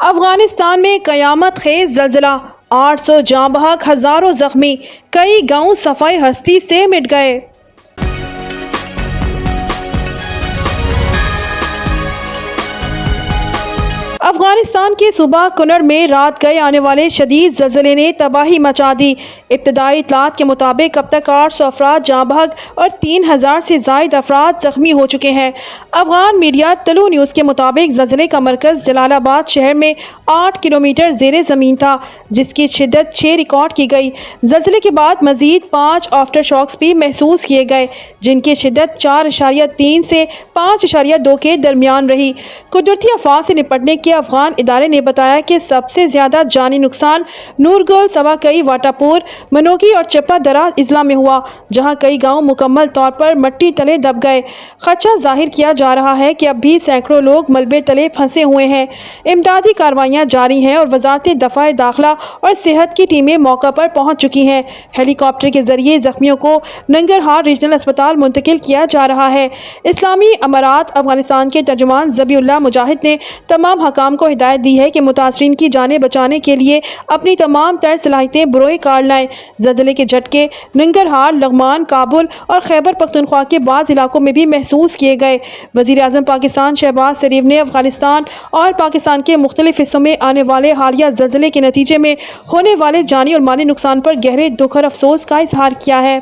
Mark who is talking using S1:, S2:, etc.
S1: افغانستان میں قیامت خیز زلزلہ، 800 جاں بحق، ہزاروں زخمی، کئی گاؤں صفائی ہستی سے مٹ گئے۔ افغانستان کے صوبہ کنر میں رات گئے آنے والے شدید زلزلے نے تباہی مچا دی۔ ابتدائی اطلاعات کے مطابق اب تک 800 افراد جاں بحق اور 3000 سے زائد افراد زخمی ہو چکے ہیں۔ افغان میڈیا طلوع نیوز کے مطابق زلزلے کا مرکز جلال آباد شہر میں 8 کلومیٹر زیر زمین تھا، جس کی شدت 6 ریکارڈ کی گئی۔ زلزلے کے بعد مزید 5 آفٹر شاکس بھی محسوس کیے گئے، جن کی شدت 4.3 سے 5.2 کے درمیان رہی۔ قدرتی آفات سے نپٹنے کے افغان ادارے نے بتایا کہ سب سے زیادہ جانی نقصان نورگل، سواکئی، واٹا پور، منوگی اور چپا درہ اضلاع میں ہوا، جہاں کئی گاؤں مکمل طور پر مٹی تلے دب گئے۔ خدشہ ظاہر کیا جا رہا ہے کہ اب بھی سینکڑوں لوگ ملبے تلے پھنسے ہوئے ہیں۔ امدادی کارروائیاں جاری ہیں اور وزارت دفاع داخلہ اور صحت کی ٹیمیں موقع پر پہنچ چکی ہیں۔ ہیلی کاپٹر کے ذریعے زخمیوں کو ننگرہار ریجنل اسپتال منتقل کیا جا رہا ہے۔ اسلامی امارات افغانستان کے ترجمان ذبیح اللہ مجاہد نے تمام حکام کو ہدایت دی ہے کہ متاثرین کی جانیں بچانے کے لیے اپنی تمام تر صلاحیتیں بروئے کار لائیں۔ زلزلے کے جھٹکے ننگرہار، لغمان، کابل اور خیبر پختونخوا کے بعض علاقوں میں بھی محسوس کیے گئے۔ وزیر اعظم پاکستان شہباز شریف نے افغانستان اور پاکستان کے مختلف حصوں میں آنے والے حالیہ زلزلے کے نتیجے میں ہونے والے جانی اور مالی نقصان پر گہرے دکھ اور افسوس کا اظہار کیا ہے۔